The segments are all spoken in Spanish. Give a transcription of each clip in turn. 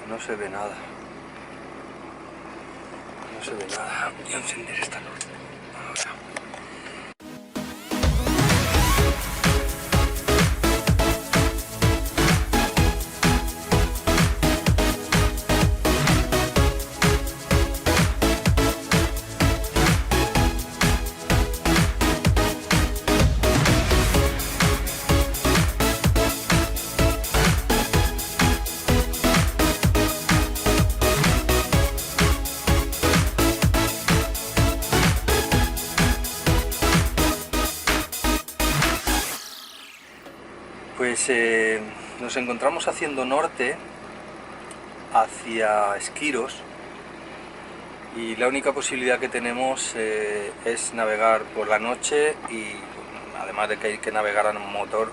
no se ve nada. No se ve nada. Voy a encender esta luz. Ahora. Pues nos encontramos haciendo norte hacia Skyros y la única posibilidad que tenemos es navegar por la noche y además de que hay que navegar a motor,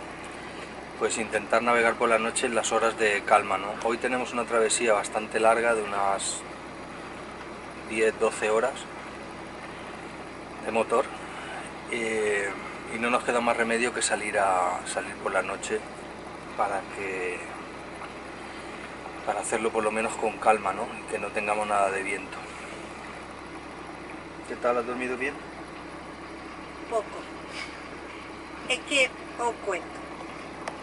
pues intentar navegar por la noche en las horas de calma, ¿no? Hoy tenemos una travesía bastante larga de unas 10-12 horas de motor. Y no nos queda más remedio que salir por la noche para hacerlo por lo menos con calma, ¿no? Y que no tengamos nada de viento. ¿Qué tal? ¿Has dormido bien? Poco. Es que os cuento.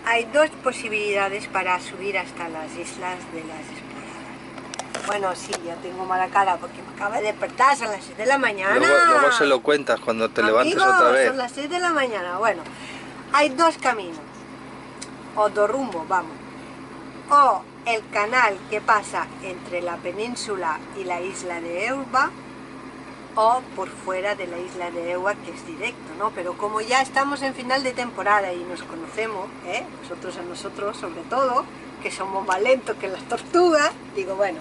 Hay dos posibilidades para subir hasta las islas de las Esporadas. Bueno, sí, ya tengo mala cara porque me acaba de despertar, son las 6 de la mañana. Luego se lo cuentas cuando te levantes otra vez. Son las 6 de la mañana. Bueno, hay dos caminos, o dos rumbos, vamos. O el canal que pasa entre la península y la isla de Elba, o por fuera de la isla de Elba, que es directo, ¿no? Pero como ya estamos en final de temporada y nos conocemos, nosotros a nosotros sobre todo, que somos más lentos que las tortugas, digo, bueno,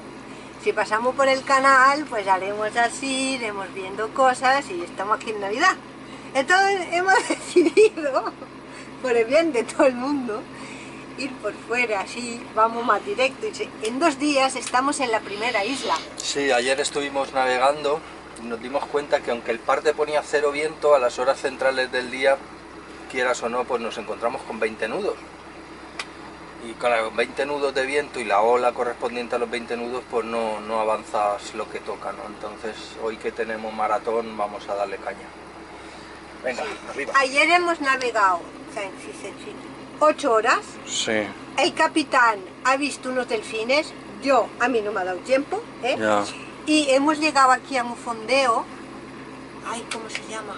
si pasamos por el canal, pues haremos así, iremos viendo cosas y estamos aquí en Navidad. Entonces hemos decidido, por el bien de todo el mundo, ir por fuera, así, vamos más directo. En 2 días estamos en la primera isla. Sí, ayer estuvimos navegando y nos dimos cuenta que aunque el parte ponía 0 viento, a las horas centrales del día, quieras o no, pues nos encontramos con 20 nudos. Y con los 20 nudos de viento y la ola correspondiente a los 20 nudos, pues no avanzas lo que toca, ¿no? Entonces, hoy que tenemos maratón, vamos a darle caña. Venga, sí. Arriba. Ayer hemos navegado 8 horas. Sí. El capitán ha visto unos delfines, a mí no me ha dado tiempo, Ya. Y hemos llegado aquí a un fondeo. Ay, ¿cómo se llama?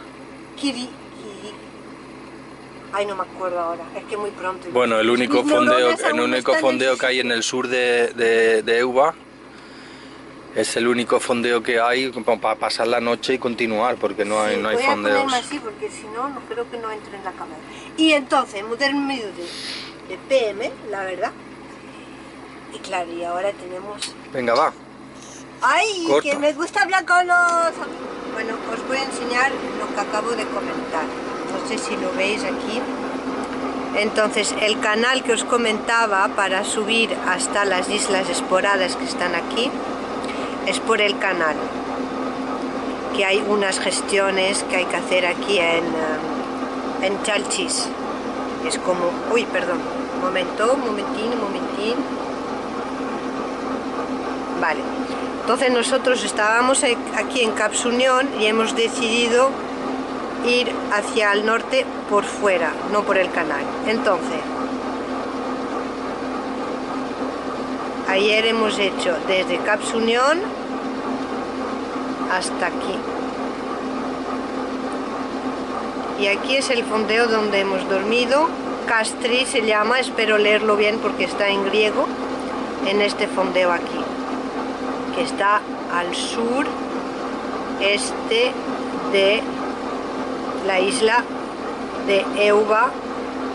Ay, no me acuerdo ahora, es que muy pronto. Bueno, el único fondeo que hay en el sur de Elba es el único fondeo que hay para pasar la noche y continuar, porque no hay fondeos. Voy a ponerme así, porque si no, no creo que no entre en la cámara. Y entonces hemos dormido de PM, la verdad. Y claro, y ahora tenemos... Venga, va. ¡Ay! Corta. Que me gusta hablar con los... Bueno, os voy a enseñar lo que acabo de comentar. No sé si lo veis aquí. Entonces, el canal que os comentaba para subir hasta las islas Esporadas que están aquí, es por el canal. Que hay unas gestiones que hay que hacer aquí en Chalchis. Es como... Uy, perdón. Momentín. Vale. Entonces nosotros estábamos aquí en Capsunión y hemos decidido ir hacia el norte por fuera, no por el canal. Entonces, ayer hemos hecho desde Capsunión hasta aquí. Y aquí es el fondeo donde hemos dormido. Castri se llama, espero leerlo bien porque está en griego, en este fondeo aquí, que está al sur este de la isla de Elba,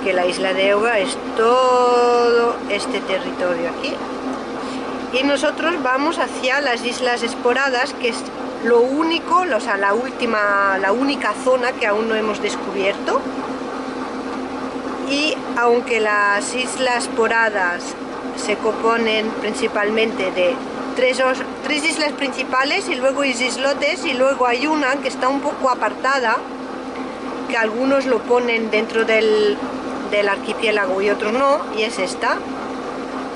que la isla de Elba es todo este territorio aquí. Y nosotros vamos hacia las islas Esporadas, que es lo único, o sea, la única zona que aún no hemos descubierto. Y aunque las islas Esporadas se componen principalmente de tres islas principales y luego hay islotes, y luego hay una que está un poco apartada, que algunos lo ponen dentro del archipiélago y otros no, y es esta,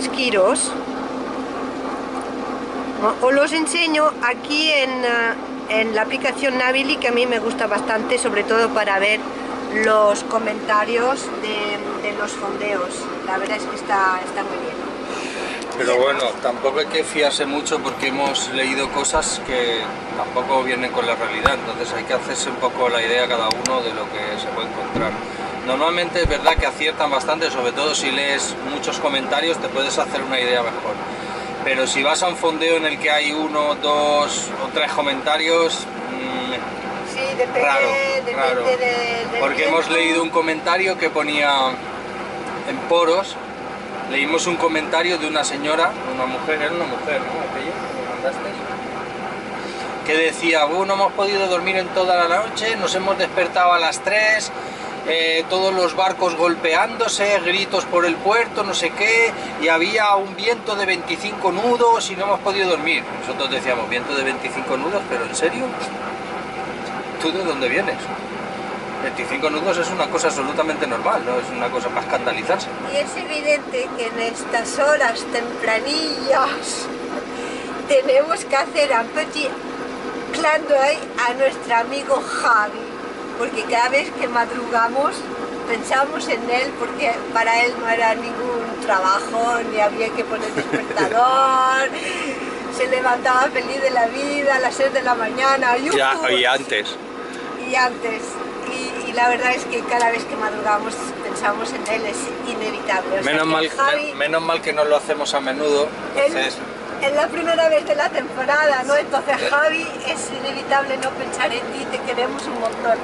Skyros. Os los enseño aquí en la aplicación Navily, que a mí me gusta bastante, sobre todo para ver los comentarios de los fondeos. La verdad es que está muy bien. Pero bueno, tampoco hay que fiarse mucho porque hemos leído cosas que tampoco vienen con la realidad, entonces hay que hacerse un poco la idea cada uno de lo que se puede encontrar. Normalmente es verdad que aciertan bastante, sobre todo si lees muchos comentarios te puedes hacer una idea mejor. Pero si vas a un fondeo en el que hay 1, 2 o 3 comentarios, sí, depende, raro. Del porque tiempo. hemos leído un comentario que ponía en poros. Leímos un comentario de una señora, una mujer, era una mujer, ¿no? Aquello que me mandaste, que decía, no hemos podido dormir en toda la noche, nos hemos despertado a las 3, todos los barcos golpeándose, gritos por el puerto, no sé qué, y había un viento de 25 nudos y no hemos podido dormir. Nosotros decíamos, viento de 25 nudos, pero ¿en serio? ¿Tú de dónde vienes? 25 nudos es una cosa absolutamente normal, no es una cosa para escandalizarse. Y es evidente que en estas horas tempranillas tenemos que hacer un petit clin d'œil a nuestro amigo Javi, porque cada vez que madrugamos pensamos en él, porque para él no era ningún trabajo, ni había que poner despertador, se levantaba feliz de la vida a las 6 de la mañana. Ya, y antes. Y la verdad es que cada vez que madrugamos pensamos en él, es inevitable. O sea, menos mal que no lo hacemos a menudo. Entonces... Es la primera vez de la temporada, ¿no? Entonces, Javi, es inevitable no pensar en ti, te queremos un montón.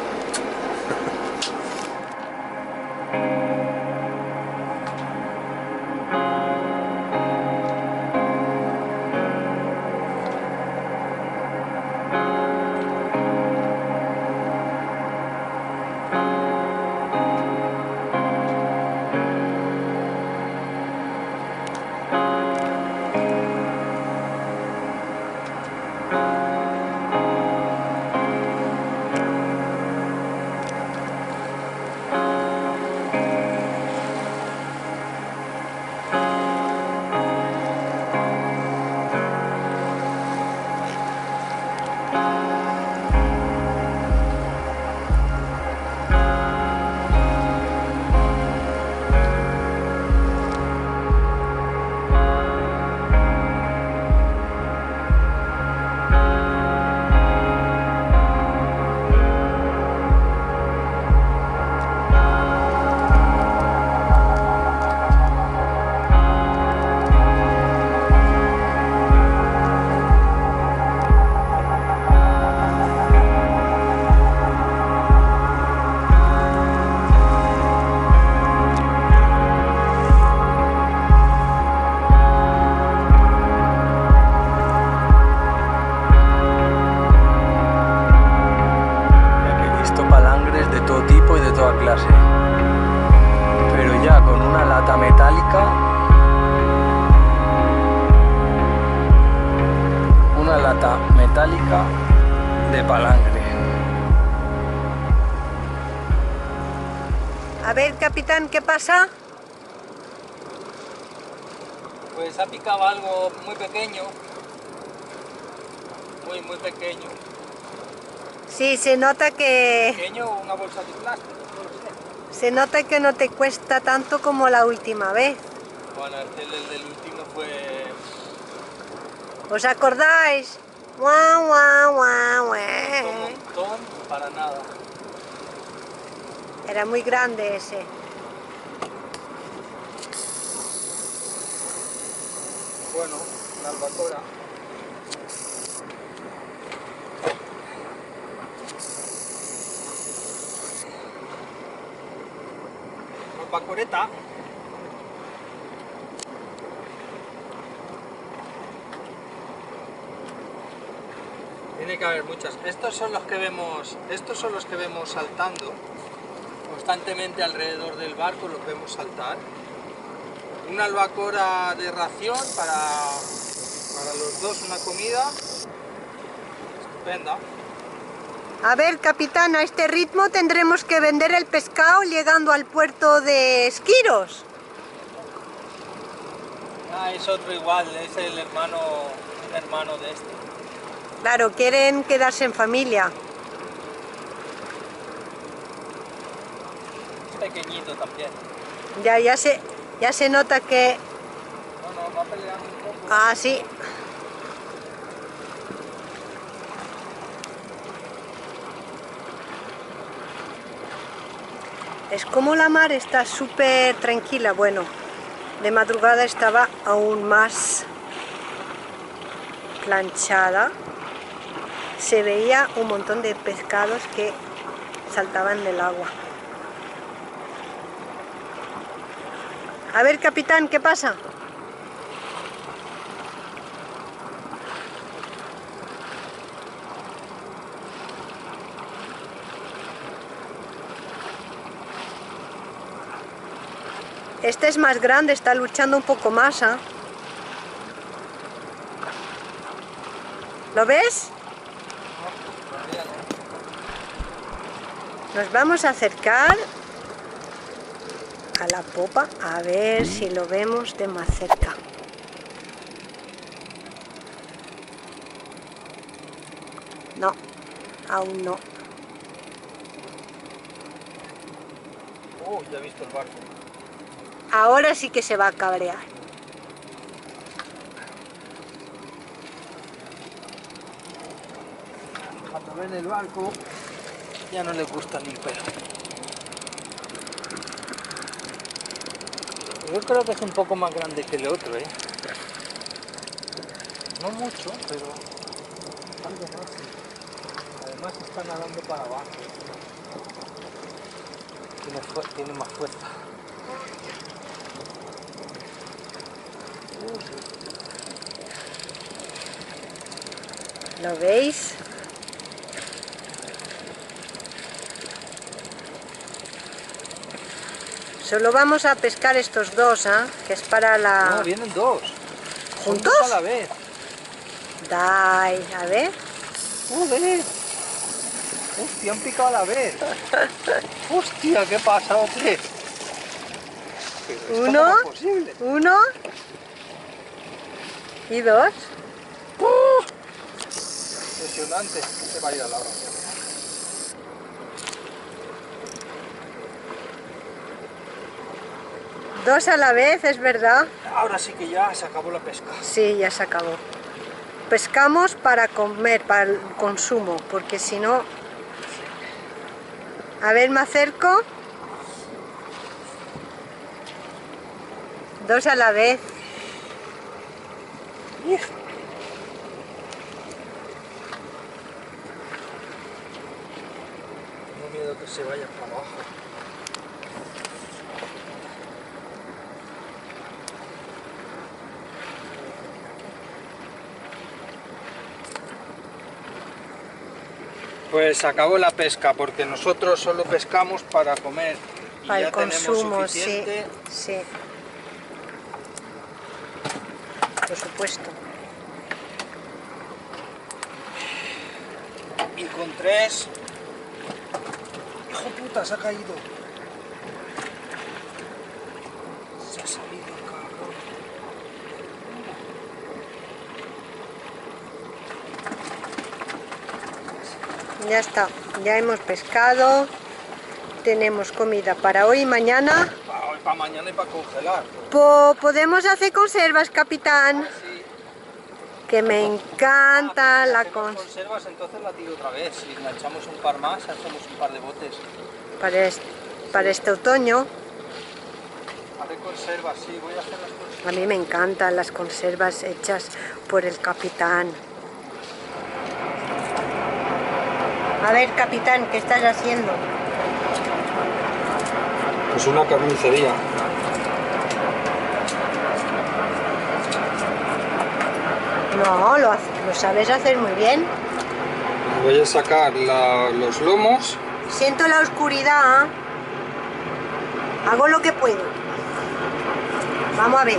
Pero ya con una lata metálica, de palangre. A ver, capitán, ¿qué pasa? Pues ha picado algo muy pequeño, muy pequeño. Sí, se nota que... Pequeño o una bolsa de plástico, no lo sé. Se nota que no te cuesta tanto como la última vez. Bueno, el del último fue... ¿Os acordáis? ¡Guau, guau, guau, guau! Un montón para nada. Era muy grande ese. Bueno, la albacora. Albacoreta. Tiene que haber muchas. Estos son los que vemos saltando constantemente alrededor del barco, los vemos saltar. Una albacora de ración para los dos, una comida estupenda. A ver, capitán, a este ritmo tendremos que vender el pescado llegando al puerto de Esquiros. Ah, es otro igual, es el hermano hermano de este. Claro, quieren quedarse en familia. Es pequeñito también. Ya se nota que... No, va peleando un poco. Ah, sí. Es como la mar está súper tranquila. Bueno, de madrugada estaba aún más planchada. Se veía un montón de pescados que saltaban del agua. A ver, capitán, ¿qué pasa? Este es más grande, está luchando un poco más, ¿eh? ¿Lo ves? Nos vamos a acercar a la popa a ver si lo vemos de más cerca. No, aún no. Oh, ya he visto el barco. Ahora sí que se va a cabrear. Cuando ven el barco, ya no les gusta ni un pelo. Yo creo que es un poco más grande que el otro, ¿eh? No mucho, pero algo más. Sí. Además está nadando para abajo. Tiene más fuerza. ¿Lo veis? Solo vamos a pescar estos dos, ¿eh? Que es para la... No, vienen dos. ¿Juntos? Son dos a la vez. Dai, a ver. ¡Joder! ¡Hostia, han picado a la vez! ¡Hostia, qué pasa, hombre! Pero Uno, ¿cómo es posible? uno y dos. Impresionante. Se va a ir al agua. Dos a la vez, es verdad. Ahora sí que ya se acabó la pesca. Sí, ya se acabó. Pescamos para comer, para el consumo, porque si no... A ver, me acerco. Dos a la vez. Tengo miedo que se vaya para abajo. Pues se acabó la pesca porque nosotros solo pescamos para comer y Para ya el consumo, tenemos sí, suficiente. sí. Por supuesto. Y con tres... ¡Hijo puta, se ha caído! Se ha salido, cabrón. Ya está, ya hemos pescado. Tenemos comida para hoy y mañana. Para hoy, para mañana y para congelar. ¿Podemos hacer conservas, capitán? Sí. Que me encanta la conservas, entonces la tiro otra vez. Si enganchamos un par más, hacemos un par de botes. para este otoño. Haré conservas, sí, voy a hacer las conservas. A mí me encantan las conservas hechas por el capitán. A ver, capitán, ¿qué estás haciendo? Pues una carnicería. No, lo sabes hacer muy bien. Voy a sacar los lomos. Siento la oscuridad. Hago lo que puedo. Vamos a ver.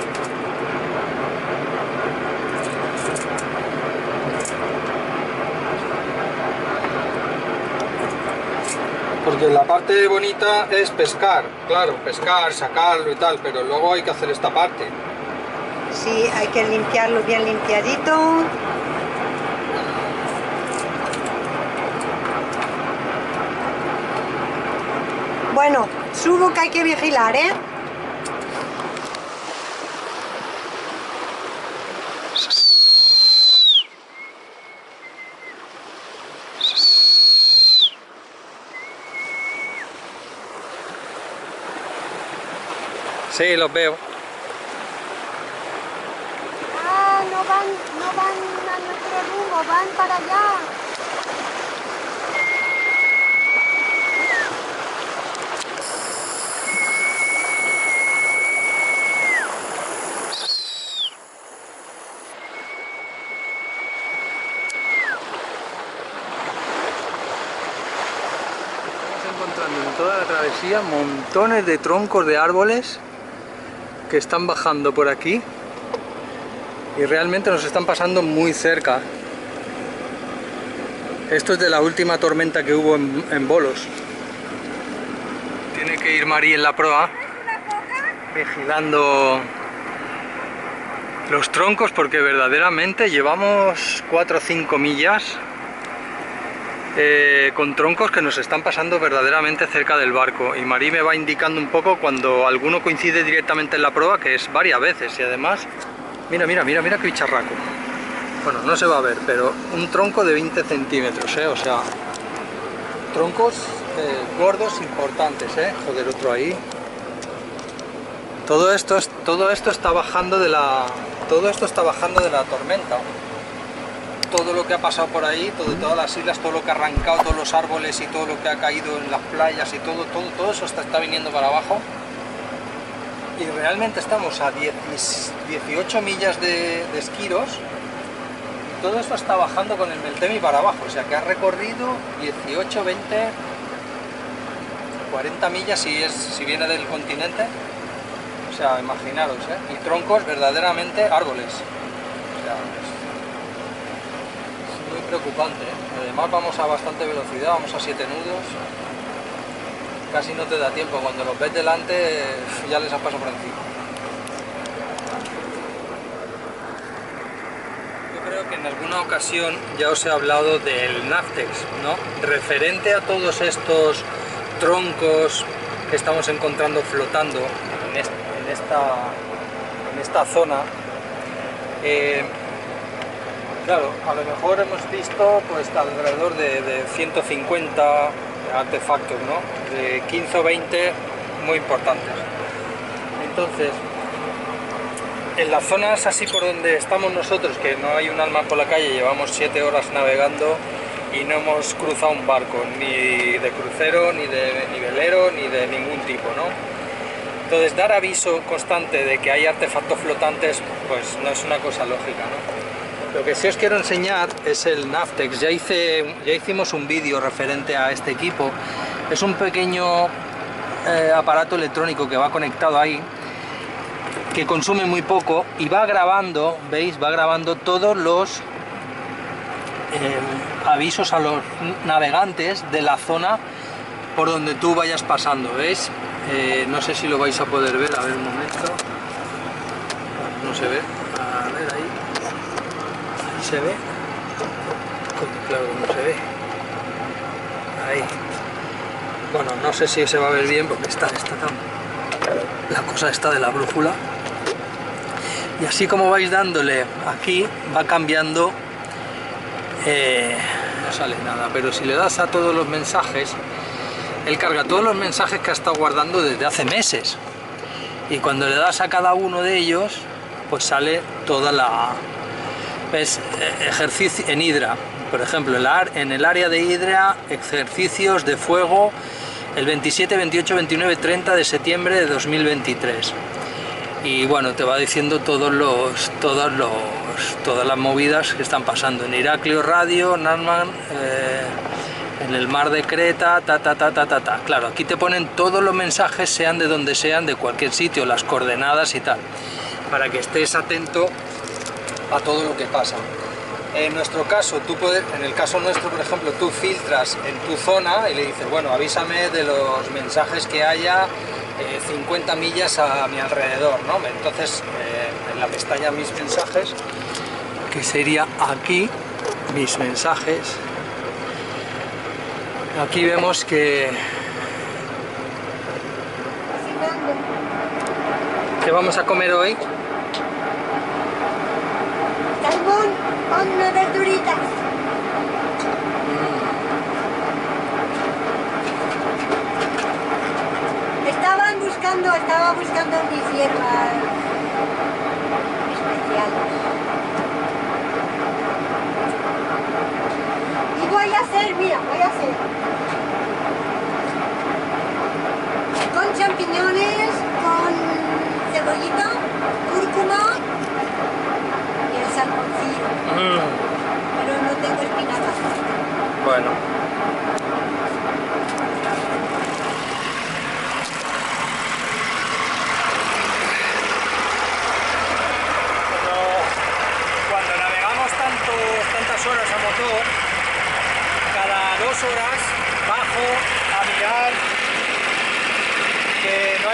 Porque la parte bonita es pescar, claro, pescar, sacarlo y tal, pero luego hay que hacer esta parte. Sí, hay que limpiarlo bien limpiadito. Bueno, subo que hay que vigilar, ¿eh? Sí, los veo. Ah, no van a nuestro rumbo, van para allá. Encontrando en toda la travesía montones de troncos de árboles que están bajando por aquí y realmente nos están pasando muy cerca. Esto es de la última tormenta que hubo en Bolos. Tiene que ir Mari en la proa vigilando los troncos porque verdaderamente llevamos 4 o 5 millas con troncos que nos están pasando verdaderamente cerca del barco, y Marí me va indicando un poco cuando alguno coincide directamente en la proa, que es varias veces, y además mira qué bicharraco. Bueno, no se va a ver, pero un tronco de 20 centímetros, o sea, troncos gordos importantes, joder, otro ahí. Todo esto está bajando de la tormenta. Todo lo que ha pasado por ahí, todas las islas, todo lo que ha arrancado, todos los árboles y todo lo que ha caído en las playas y todo eso está viniendo para abajo. Y realmente estamos a 18 millas de Esquiros. Y todo esto está bajando con el Meltemi para abajo, o sea que ha recorrido 18, 20, 40 millas si viene del continente. O sea, imaginaros, y troncos verdaderamente árboles. O sea, muy preocupante, Además vamos a bastante velocidad, vamos a 7 nudos, casi no te da tiempo, cuando los ves delante ya les has pasado por encima. Yo creo que en alguna ocasión ya os he hablado del Naftex, ¿no? Referente a todos estos troncos que estamos encontrando flotando en esta zona. Claro, a lo mejor hemos visto pues alrededor de 150 artefactos, ¿no? De 15 o 20 muy importantes. Entonces, en las zonas así por donde estamos nosotros, que no hay un alma por la calle, llevamos 7 horas navegando y no hemos cruzado un barco, ni de crucero, ni de velero, ni de ningún tipo, ¿no? Entonces, dar aviso constante de que hay artefactos flotantes, pues no es una cosa lógica, ¿no? Lo que sí os quiero enseñar es el Naftex. Ya hicimos un vídeo referente a este equipo. Es un pequeño aparato electrónico que va conectado ahí, que consume muy poco y va grabando, ¿veis? Va grabando todos los avisos a los navegantes de la zona por donde tú vayas pasando, ¿veis? No sé si lo vais a poder ver, a ver un momento. No se ve, a ver ahí. ¿Se ve? Claro que no se ve. Ahí. Bueno, no sé si se va a ver bien porque está la cosa está de la brújula. Y así como vais dándole aquí, va cambiando. No sale nada, pero si le das a todos los mensajes, él carga todos los mensajes que ha estado guardando desde hace meses. Y cuando le das a cada uno de ellos, pues sale toda la... ¿Ves? Ejercicio en Hidra, por ejemplo, en el área de Hidra, ejercicios de fuego el 27, 28, 29, 30 de septiembre de 2023. Y bueno, te va diciendo todas las movidas que están pasando en Heraclio Radio, Narman, en el mar de Creta, Claro, aquí te ponen todos los mensajes, sean de donde sean, de cualquier sitio, las coordenadas y tal, para que estés atento a todo lo que pasa. En nuestro caso, en el caso nuestro, por ejemplo, tú filtras en tu zona y le dices, bueno, avísame de los mensajes que haya 50 millas a mi alrededor, ¿no? Entonces el la pestaña Mis mensajes, que sería aquí, Mis mensajes. Aquí vemos que ¿qué vamos a comer hoy? Salmón con verduritas. Estaba buscando mis hierbas especiales. Y voy a hacer, mira, con champiñones, con cebollita, cúrcuma y el salmoncillo. Pero no tengo espinacas. Bueno. Tantas horas a motor, cada 2 horas bajo a mirar que no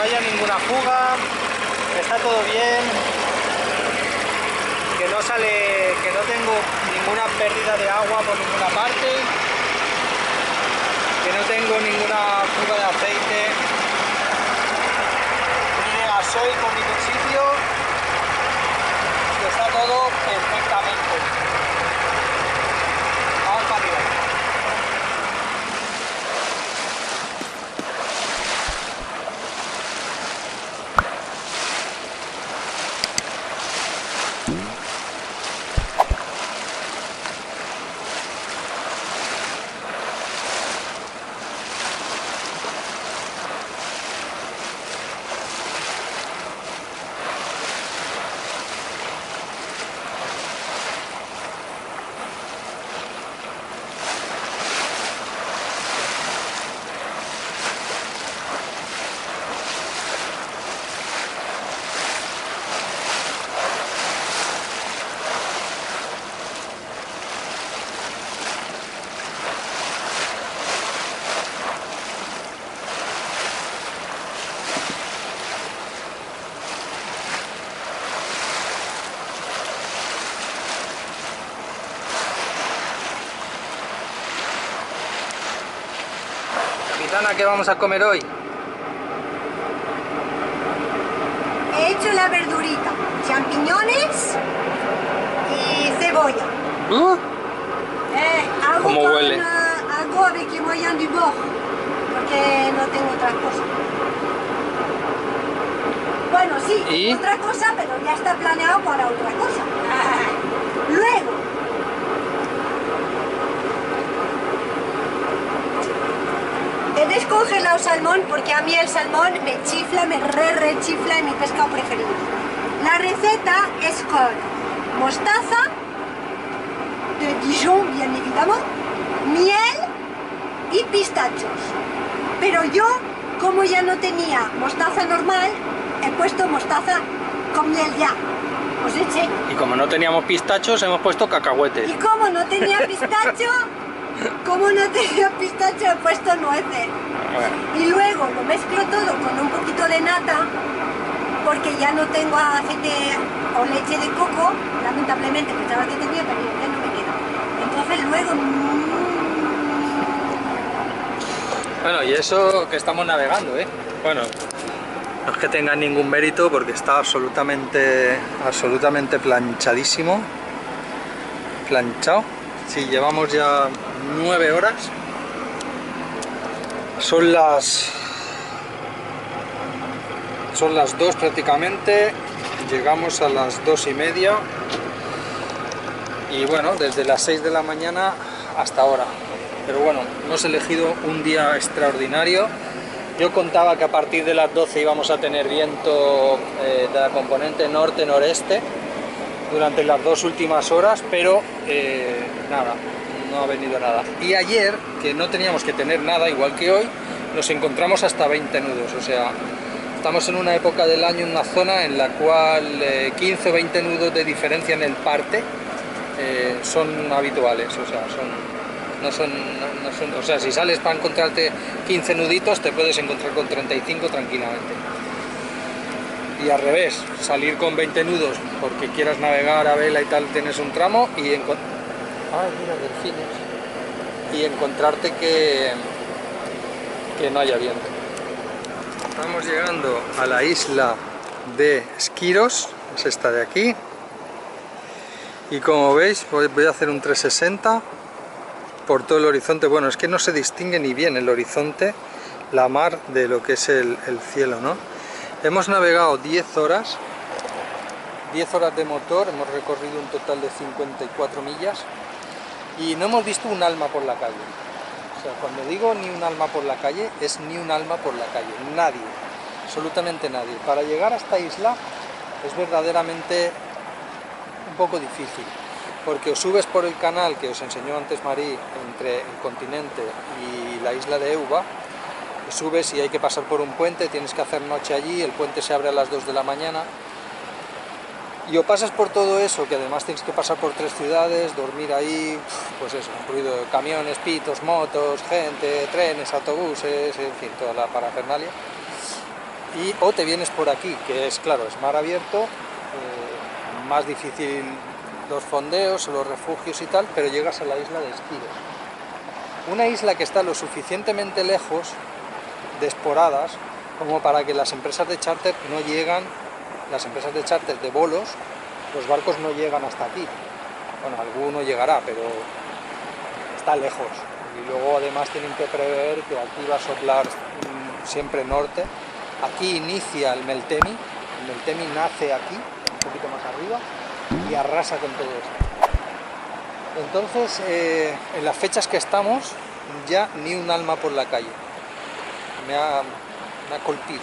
haya ninguna fuga, que está todo bien, que no tengo ninguna pérdida de agua por ninguna parte, que no tengo ninguna fuga de aceite ni de gasoil por ningún sitio. Está todo perfectamente. Vamos para arriba. Capitana, ¿qué vamos a comer hoy? He hecho la verdurita, champiñones y cebolla. Hago ¿Cómo huele? Hago avec les moyens du bord, porque no tengo otra cosa. Bueno, sí, ¿Y? otra cosa, pero ya está planeado para otra cosa. Luego, he descongelado salmón porque a mí el salmón me chifla, me rechifla, es mi pescado preferido. La receta es con mostaza de Dijon, bien évidemment, miel y pistachos. Pero yo, como ya no tenía mostaza normal, he puesto mostaza con miel ya. Os eché. Y como no teníamos pistachos, hemos puesto cacahuetes. Y como no tenía pistacho, he puesto nueces. Bueno. Y luego lo mezclo todo con un poquito de nata, porque ya no tengo aceite o leche de coco, lamentablemente pensaba que tenía, pero ya no me queda. Entonces luego... Bueno, y eso que estamos navegando, ¿eh? Bueno, no es que tenga ningún mérito porque está absolutamente planchadísimo. Planchado. Sí, llevamos ya 9 horas. Son las 2 prácticamente. Llegamos a las 2:30. Y bueno, desde las 6 de la mañana hasta ahora. Pero bueno, hemos elegido un día extraordinario. Yo contaba que a partir de las 12 íbamos a tener viento de la componente norte-noreste durante las 2 últimas horas, pero nada, no ha venido nada. Y ayer, que no teníamos que tener nada, igual que hoy, nos encontramos hasta 20 nudos, o sea, estamos en una época del año, en una zona en la cual 15 o 20 nudos de diferencia en el parte son habituales, o sea, o sea, si sales para encontrarte 15 nuditos, te puedes encontrar con 35 tranquilamente. y al revés, salir con 20 nudos porque quieras navegar a vela y tal, tienes un tramo y mira, delfines, y encontrarte que no haya viento. Estamos llegando a la isla de Skyros, es esta de aquí, y como veis voy a hacer un 360 por todo el horizonte. Bueno, es que no se distingue ni bien el horizonte, la mar, de lo que es el cielo, ¿no? Hemos navegado 10 horas de motor, hemos recorrido un total de 54 millas y no hemos visto un alma por la calle. O sea, cuando digo ni un alma por la calle, es ni un alma por la calle, nadie, absolutamente nadie. Para llegar a esta isla es verdaderamente un poco difícil, porque os subes por el canal que os enseñó antes Marí, entre el continente y la isla de Euba, subes y hay que pasar por un puente, tienes que hacer noche allí, el puente se abre a las 2 de la mañana, y o pasas por todo eso, que además tienes que pasar por 3 ciudades, dormir ahí, pues eso, un ruido de camiones, pitos, motos, gente, trenes, autobuses, en fin, toda la parafernalia, y o te vienes por aquí, que es, claro, es mar abierto, más difícil los fondeos, los refugios y tal, pero llegas a la isla de Skyros, una isla que está lo suficientemente lejos, desporadas, como para que las empresas de charter no llegan, las empresas de charter de volos, los barcos no llegan hasta aquí. Bueno, alguno llegará, pero está lejos. Y luego además tienen que prever que aquí va a soplar siempre norte. Aquí inicia el Meltemi nace aquí, un poquito más arriba, y arrasa con todo esto. Entonces, en las fechas que estamos, ya ni un alma por la calle. Me ha colpido.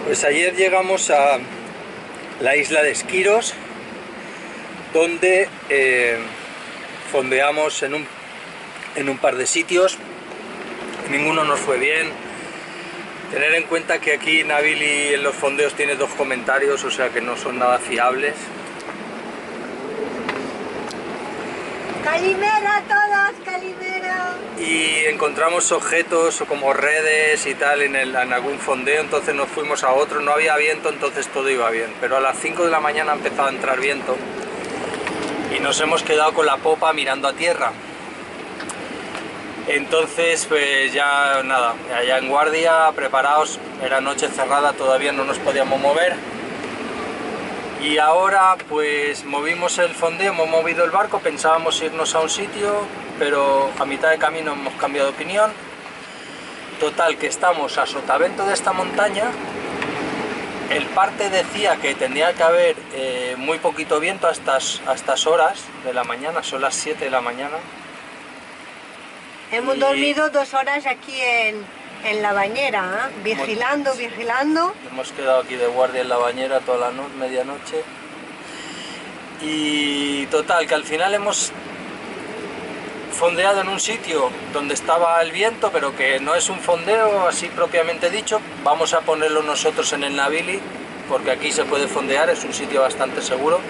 Pues ayer llegamos a la isla de Skyros, donde fondeamos en un par de sitios, ninguno nos fue bien. Tener en cuenta que aquí Navili en los fondeos tiene 2 comentarios, o sea que no son nada fiables. ¡Calimera a todos! ¡Calimera! Y encontramos objetos como redes y tal en algún fondeo, entonces nos fuimos a otro, no había viento, entonces todo iba bien, pero a las 5 de la mañana ha empezado a entrar viento y nos hemos quedado con la popa mirando a tierra. Entonces pues ya nada, allá en guardia, preparados, era noche cerrada, todavía no nos podíamos mover. Y ahora pues movimos el fondeo, hemos movido el barco, pensábamos irnos a un sitio, pero a mitad de camino hemos cambiado de opinión. Total, que estamos a sotavento de esta montaña. El parte decía que tendría que haber muy poquito viento a estas horas de la mañana, son las 7 de la mañana. Hemos dormido 2 horas aquí en la bañera, ¿eh? vigilando. Hemos quedado aquí de guardia en la bañera toda la medianoche. Y total, que al final hemos fondeado en un sitio donde estaba el viento, pero que no es un fondeo así propiamente dicho. Vamos a ponerlo nosotros en el Navili, porque aquí se puede fondear, es un sitio bastante seguro.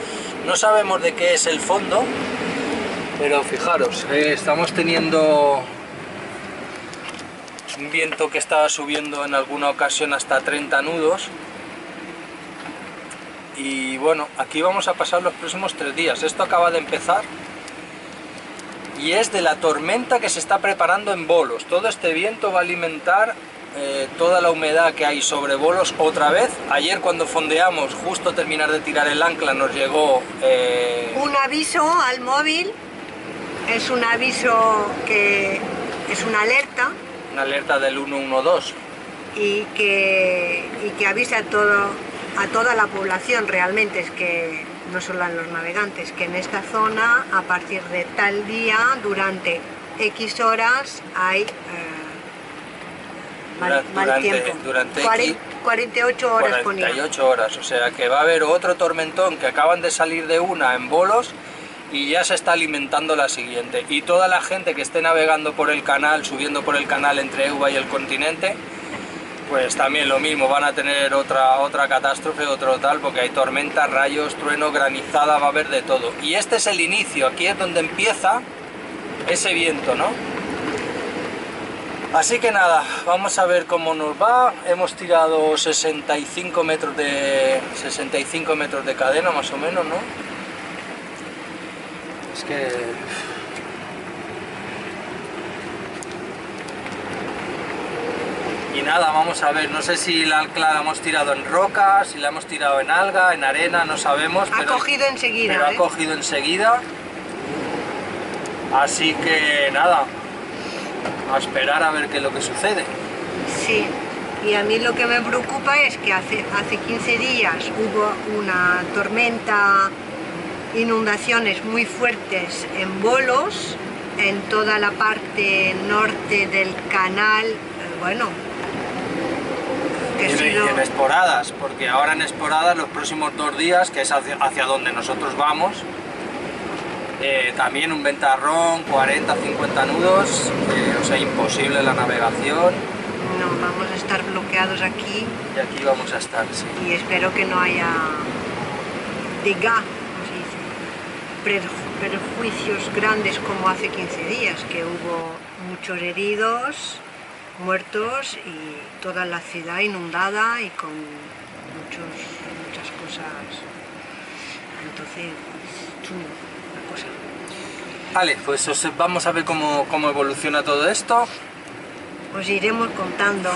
No sabemos de qué es el fondo, pero fijaros, estamos teniendo un viento que estaba subiendo en alguna ocasión hasta 30 nudos. Y bueno, aquí vamos a pasar los próximos 3 días. Esto acaba de empezar y es de la tormenta que se está preparando en bolos. Todo este viento va a alimentar toda la humedad que hay sobre bolos otra vez. Ayer cuando fondeamos, justo terminar de tirar el ancla, nos llegó un aviso al móvil. Es un aviso que es una alerta. Una alerta del 112. Y que avisa a toda la población. Realmente es que no solo a los navegantes, que en esta zona a partir de tal día durante X horas hay mal tiempo. Durante 48 horas ponía. 48 horas, o sea que va a haber otro tormentón, que acaban de salir de una en bolos y ya se está alimentando la siguiente. Y toda la gente que esté navegando por el canal, subiendo por el canal entre Euba y el continente, pues también lo mismo, van a tener otra catástrofe, otro tal, porque hay tormentas, rayos, trueno, granizada, va a haber de todo. Y este es el inicio, aquí es donde empieza ese viento, ¿no? Así que nada, vamos a ver cómo nos va. Hemos tirado 65 metros de cadena más o menos, ¿no? Es que... Y nada, vamos a ver, no sé si la ancla la hemos tirado en roca, si la hemos tirado en alga, en arena, no sabemos. Ha cogido enseguida, pero ha cogido enseguida. Así que nada, a esperar a ver qué es lo que sucede. Sí, y a mí lo que me preocupa es que hace 15 días hubo una tormenta, inundaciones muy fuertes en bolos, en toda la parte norte del canal, bueno, que y en esporadas, porque ahora en esporadas los próximos 2 días, que es hacia donde nosotros vamos, también un ventarrón, 40, 50 nudos, o sea, imposible la navegación. No, vamos a estar bloqueados aquí. Y aquí vamos a estar, sí. Y espero que no haya perjuicios grandes como hace 15 días, que hubo muchos heridos, muertos y toda la ciudad inundada y con muchas cosas. Entonces, chungo la cosa. Vale, pues vamos a ver cómo evoluciona todo esto. Os iremos contando.